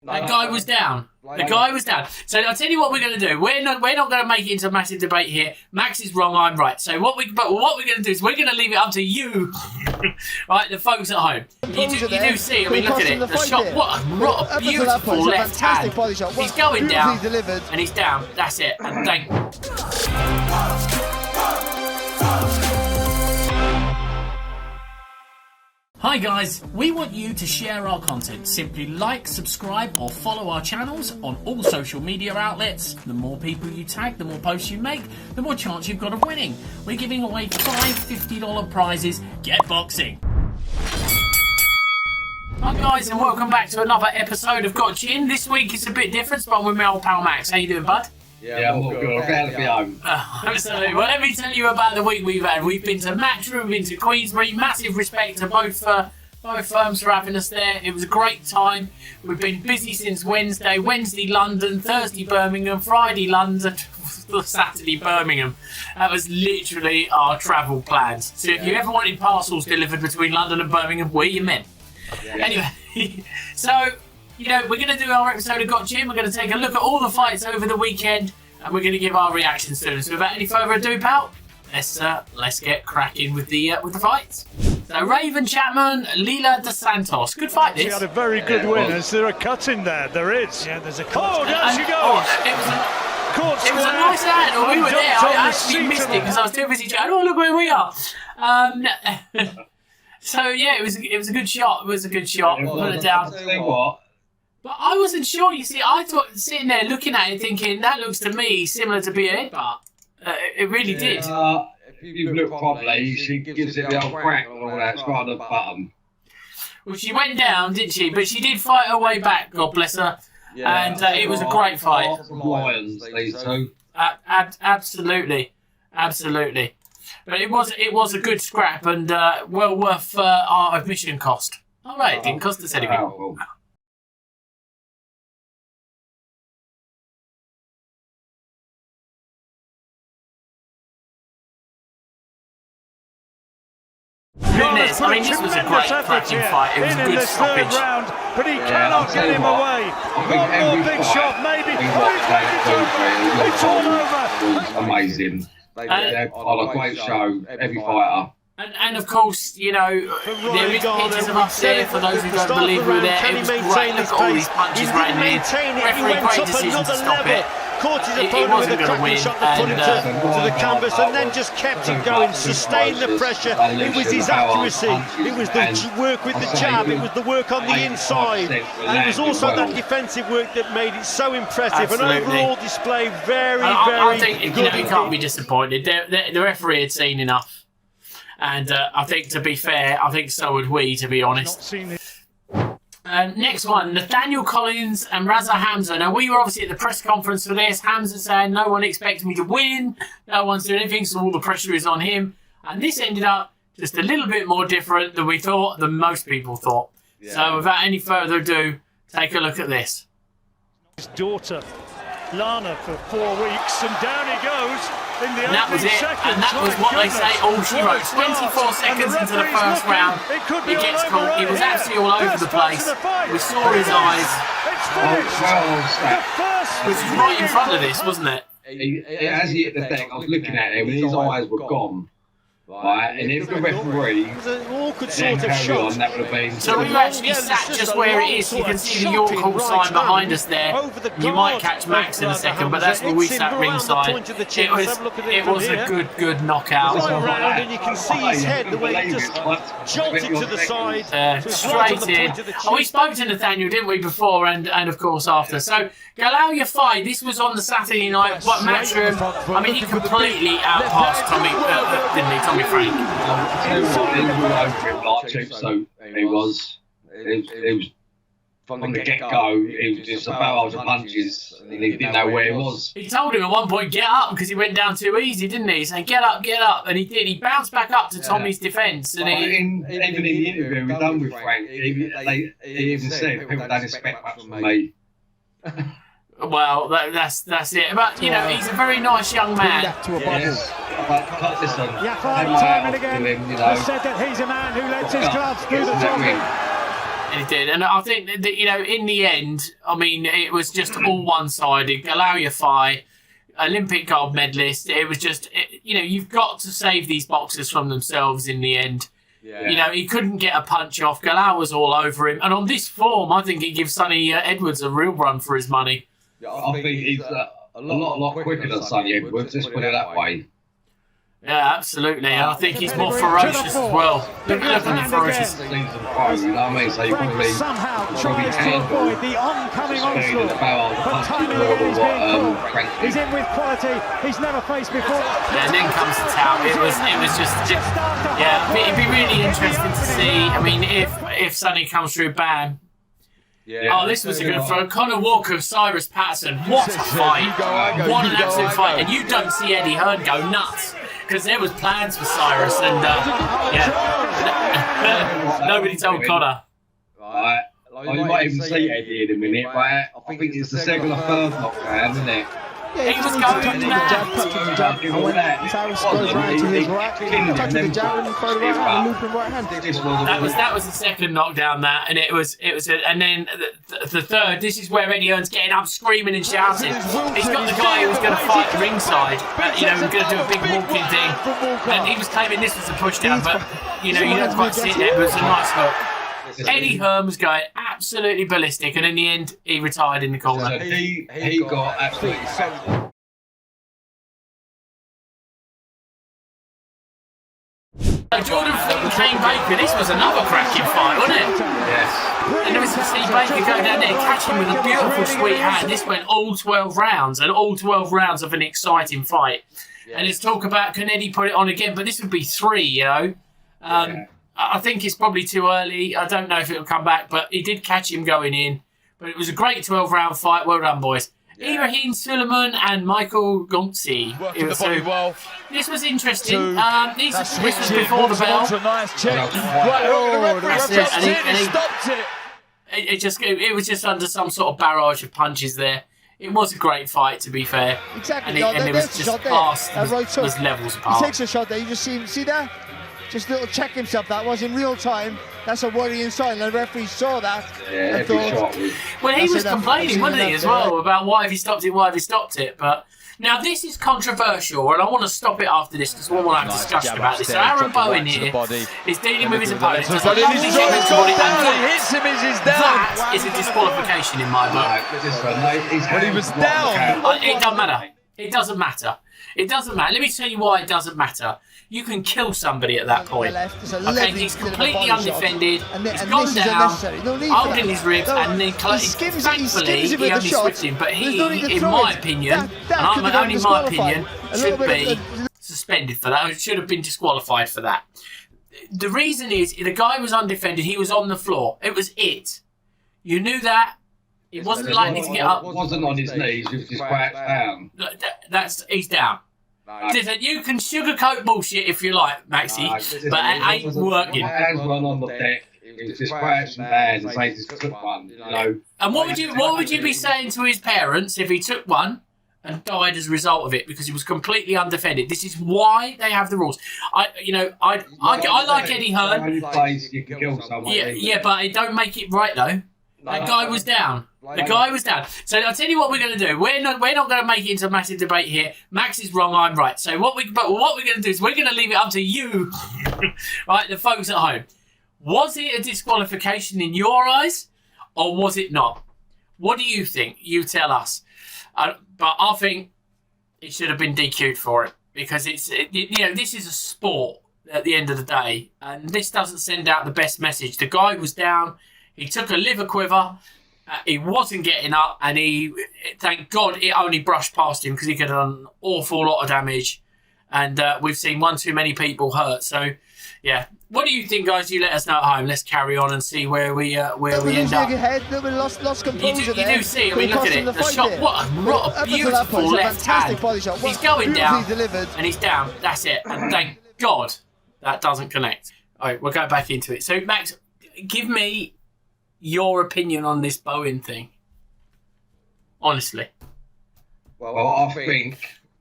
That guy was down. The guy was down. So I'll tell you what we're going to do. We're not going to make it into a massive debate here. Max is wrong. I'm right. So what we're going to do is we're going to leave it up to you, right? The folks at home. You do see. I mean, look at it. The shot. What a beautiful left hand. He's going down, and he's down. That's it. And thank. Hi guys, we want you to share our content. Simply like, subscribe or follow our channels on all social media outlets. The more people you tag, the more posts you make, the more chance you've got of winning. We're giving away 5 $50 prizes. Get boxing. Hi guys and welcome back to another episode of Got Chin. This week it's a bit different, but I'm with my old pal Max. How you doing, bud? Yeah, I'm all good. I'm glad to be home. Absolutely. Well, let me tell you about the week we've had. We've been to Matchroom, we've been to Queensbury. Massive respect to both firms for having us there. It was a great time. We've been busy since Wednesday. Wednesday, London. Thursday, Birmingham. Friday, London. Saturday, Birmingham. That was literally our travel plans. So if you ever wanted parcels delivered between London and Birmingham, we're your men. Yeah. Anyway, so... you know, we're going to do our episode of Got Chin. We're going to take a look at all the fights over the weekend, and we're going to give our reactions to them. So, without any further ado, pal, let's get cracking with the fights. So, Raven Chapman, Lila dos Santos. Good fight, this. She had a very good win. Is there a cut in there? There is. Yeah, there's a cut. Oh, there she goes. Oh, it was a nice hand. Oh, we were there. I actually missed it because I was too busy chatting. Oh, look where we are. So yeah, it was a good shot. It was a good shot. Put it down. What? But I wasn't sure, you see, I thought, sitting there looking at it thinking, that looks to me similar to be a headbutt. It really did. If you look properly, she gives it the old crack and all that, it's right on the bottom. Well, she went down, didn't she? But she did fight her way back, God bless her. Yeah, and it was a great fight. Lions, these two. Absolutely. Absolutely. But it was a good scrap and well worth our admission cost. All right, it didn't cost us anything. I mean, this was a great cracking fight. It was a good stoppage. Round, but he cannot get him away. One more big shot, maybe. It's all over. It was amazing. They had a great show, every fighter. And of course, you know, there is pictures of us there for those who don't believe we were there. It was great. Look at all these punches right in. Referee, great decision to stop it. Caught his opponent with a cracking shot that put him to the canvas and then just kept it going, sustained the pressure. It was his accuracy, it was the work with the jab, it was the work on the inside, and it was also that defensive work that made it so impressive. An overall display very, I think, you know, you can't be disappointed. The referee had seen enough. And I think, to be fair, I think so would we, to be honest. Next one, Nathaniel Collins and Raza Hamza. Now, we were obviously at the press conference for this. Hamza saying, no one expects me to win. No one's doing anything, so all the pressure is on him. And this ended up just a little bit more different than we thought, than most people thought. Yeah. So, without any further ado, take a look at this. His daughter, Lana, for 4 weeks, and down he goes. And that was it, and that was what they say all she wrote. 24 seconds into the first round, he gets caught. He was absolutely all over the place. We saw his eyes. Which was right in front of this, wasn't it? As he hit the deck, I was looking at him, and his eyes were gone. Right, and if the referee then carried on, that would have been... So we actually sat just where it is. You can see the York Hall sign behind us there. You might catch Max in a second, but that's where we sat ringside. It was a good knockout. And you can see his head, the way he just jolted to the side. Straight in. Oh, we spoke to Nathaniel, didn't we, before and of course after. So, Galal Yafai, this was on the Saturday night Matchroom. I mean, he completely outpassed Tommy, didn't he, Tommy Frank? It was from the get-go, it was just a barrage of punches, and he didn't know where he was. He told him at one point, get up, because he went down too easy, didn't he? He said, get up, and he did. He bounced back up to Tommy's defence. And even in the interview we done with Frank, he even said, people don't expect much from me. Well, that's it. But, you know, he's a very nice young man. Yes. But listen, time and again, him, you know, said that he's a man who lets his gloves through the top. And he did. And I think that, you know, in the end, I mean, it was just all one-sided. Galao Yafai, Olympic gold medalist. It was just, you know, you've got to save these boxers from themselves in the end. Yeah. You know, he couldn't get a punch off. Galao was all over him. And on this form, I think it gives Sonny Edwards a real run for his money. Yeah, I think he's a lot quicker than Sonny Edwards, let's put it that way. Yeah, absolutely. And I think he's more ferocious as well. Look at the ferocious. You know what I mean? So you probably tries to avoid the oncoming onslaught. But timing again is being caught. He's in with quality he's never faced before. Yeah, and then comes the towel. It was just yeah. It'd be really interesting to see. I mean, if Sonny comes through, bam. Yeah, oh, this was a good throw. Conor Walker, Cyrus Patterson. What a fight. What an absolute fight. And you don't see Eddie Hearn go nuts. Because there was plans for Cyrus, and yeah, nobody told Conor. Right. You might even see Eddie in a minute, but I think it's the second or third knockdown, isn't it? Yeah, he was going mad. And when Cyrus goes right to his right, touching the jab and throw the right hand, looping right hand. That was the second knockdown, and and then the third. This is where Eddie Hearn's getting up, screaming and shouting. He's got the guy who was going to fight ringside, you know, who's going to do a big walking thing, and he was claiming this was a pushdown, but you know, you don't quite see it. It was a nice hook. Eddie Hearn was going absolutely ballistic, and in the end, he retired in the corner. So he got absolutely so. Jordan Fleet, Kane Baker, this was another cracking fight, wasn't it? Yes. And there was to see Baker go down there, catch him with a beautiful sweet hand. This went all 12 rounds, and all 12 rounds of an exciting fight. Yes. And let's talk about, can Eddie put it on again? But this would be 3, you know. I think it's probably too early. I don't know if it'll come back, but he did catch him going in. But it was a great 12-round fight. Well done, boys. Yeah. Ibrahim Suleiman and Michael Gonzi. Working the body well. This was interesting. This was before the bell. A nice check. Right, the ref jumped in and stopped it. It was just under some sort of barrage of punches there. It was a great fight, to be fair. Exactly. And it was just past was levels apart. He takes a shot there. You just see that? Just a little check himself. That was in real time. That's a worrying sign. The referee saw that and thought. Well, he was complaining, wasn't he, as well, about why have he stopped it, But now this is controversial, and I want to stop it after this because we want to have a discussion about this. So Aaron Bowen here is dealing with his opponent. He hits him as he's down. That is a disqualification in my book. When he was down. It doesn't matter. It doesn't matter. It doesn't matter. Let me tell you why it doesn't matter. You can kill somebody at that point. Okay, he's completely undefended. He's gone down, holding his ribs, and then thankfully he only swifted him. But he, in my opinion, and only my opinion, should be suspended for that. Or should have been disqualified for that. The reason is the guy was undefended. He was on the floor. It was it. You knew that. It wasn't likely to get up. It wasn't on his knees. He was just crouched down. He's down. You can sugarcoat bullshit if you like, Maxie, but it ain't working. Hands run on the deck. He was just crouching down and say just took one, you know. And what would you be saying to his parents if he took one and died as a result of it because he was completely undefended? This is why they have the rules. I like Eddie Hearn. The only place you can kill someone. Yeah, but it don't make it right though. That guy was down. The guy was down. So I'll tell you what we're going to do. We're not going to make it into a massive debate here. Max is wrong. I'm right. So what we're going to do is we're going to leave it up to you, right, the folks at home. Was it a disqualification in your eyes, or was it not? What do you think? You tell us. But I think it should have been DQ'd for it because this is a sport at the end of the day, and this doesn't send out the best message. The guy was down. He took a liver quiver. He wasn't getting up, and thank God, it only brushed past him because he could have done an awful lot of damage. And we've seen one too many people hurt. So, yeah. What do you think, guys? You let us know at home. Let's carry on and see where we end up. Lost composure you do see. I mean, look at it. The shot. What a beautiful left hand. He's going down, and he's down. That's it. And thank God that doesn't connect. All right, we'll go back into it. So, Max, give me your opinion on this Bowen thing, honestly. Well, I think,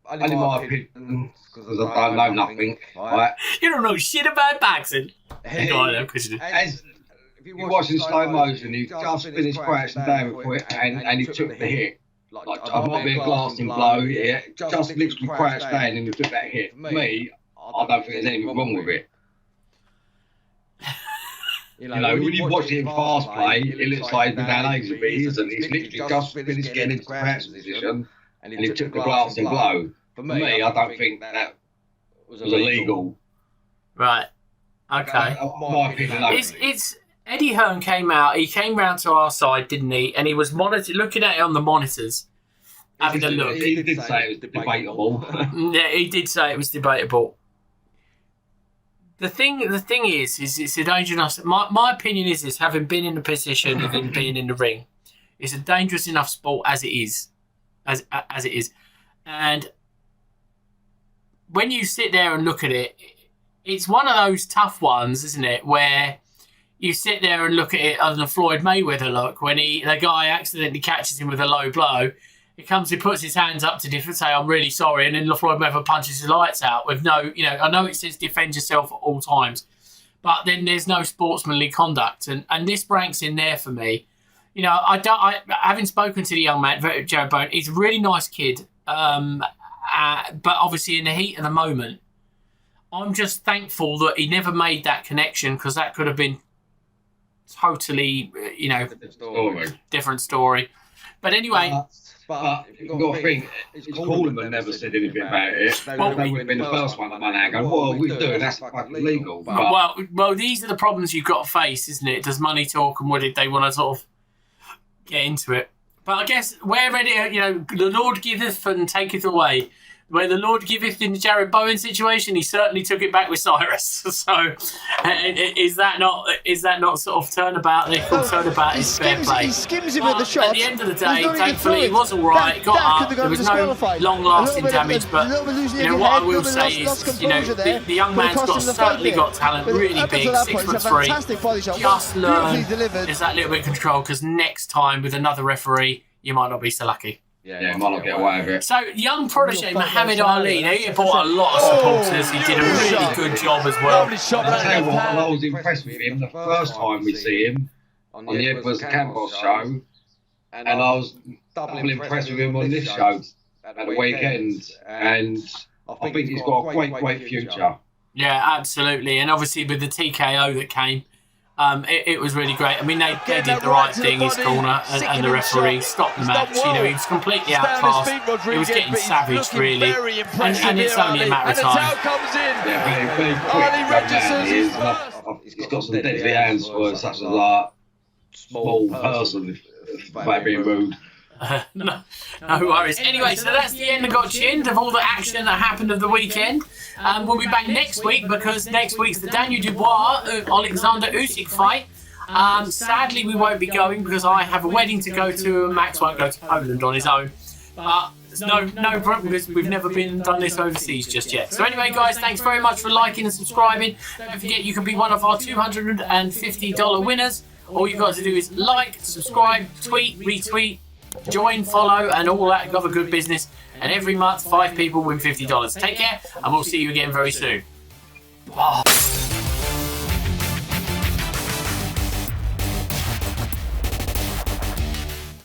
only my opinion, because I don't know nothing. Right? You don't know shit about boxing. As you watch in slow motion, he just finished crouching down and he took the hit. Like, I might be a glancing blow, yeah, just literally crouched down and he took that hit. For me, I don't think there's anything wrong with it. You know, when you watch it in fast play, it looks like he's been down ages, but he isn't. He's literally just finished getting into crouching position and he took the glancing blow. For me, I don't think that was illegal. Right. Okay. My opinion. It's Eddie Hearn came out. He came round to our side, didn't he? And he was looking at it on the monitors, having a look. He did say it was debatable. Yeah, he did say it was debatable. The thing is it's a dangerous. My opinion is this: having been in the position of him being in the ring, it's a dangerous enough sport as it is, as it is, and when you sit there and look at it, it's one of those tough ones, isn't it? Where you sit there and look at it on the Floyd Mayweather look when the guy accidentally catches him with a low blow. He puts his hands up to say, I'm really sorry, and then Floyd Mayweather punches his lights out with no, I know it says defend yourself at all times, but then there's no sportsmanly conduct, and this ranks in there for me. I having spoken to the young man, Jared Bowen, he's a really nice kid, but obviously in the heat of the moment, I'm just thankful that he never made that connection, because that could have been totally, different story. But anyway. But you've got to think, Coleman never said anything about it. Well, they would have been the first one to come out going, what are we doing? That's fucking illegal. Well, these are the problems you've got to face, isn't it? Does money talk, and did they want to sort of get into it? But I guess where the Lord giveth and taketh away. Where the Lord giveth in the Jared Bowen situation, he certainly took it back with Cyrus. So, is that not sort of turnabout? They call turnabout is fair play. He skims him with the shot. At the end of the day, thankfully, it was all right. Got up. There was no long-lasting damage. But what I will say is, the young man's certainly got talent. Really big, 6'3". Just learn. There's that little bit of control, because next time with another referee, you might not be so lucky. Yeah, might not get away with it. So, young protege Muhammad Ali, he brought a lot of supporters. He did a really good job as well. I'll tell you what, I was impressed with him the first time we see him on the Edwards Campos show, and I was double impressed with him on this show at the weekend, and I think he's got a great future. Yeah, absolutely, and obviously with the TKO that came, it was really great. I mean, they did the right thing, his corner, and the referee stopped the match. He was completely outclassed. He was getting savaged, really. And it's only a matter of time. Yeah, very quick. He's got some deadly hands for such a small person, if that being rude. No worries. Anyway, so that's the end of Got Chinned, of all the action that happened of the weekend. We'll be back next week, because next week's the Daniel Dubois Alexander Usyk fight. Sadly, we won't be going because I have a wedding to go to, and Max won't go to Poland on his own. But no problem, because we've never done this overseas just yet. So anyway, guys, thanks very much for liking and subscribing. Don't forget, you can be one of our $250 winners. All you've got to do is like, subscribe, tweet, retweet, join, follow, and all that other good business. And every month, 5 people win $50. Take care, and we'll see you again very soon.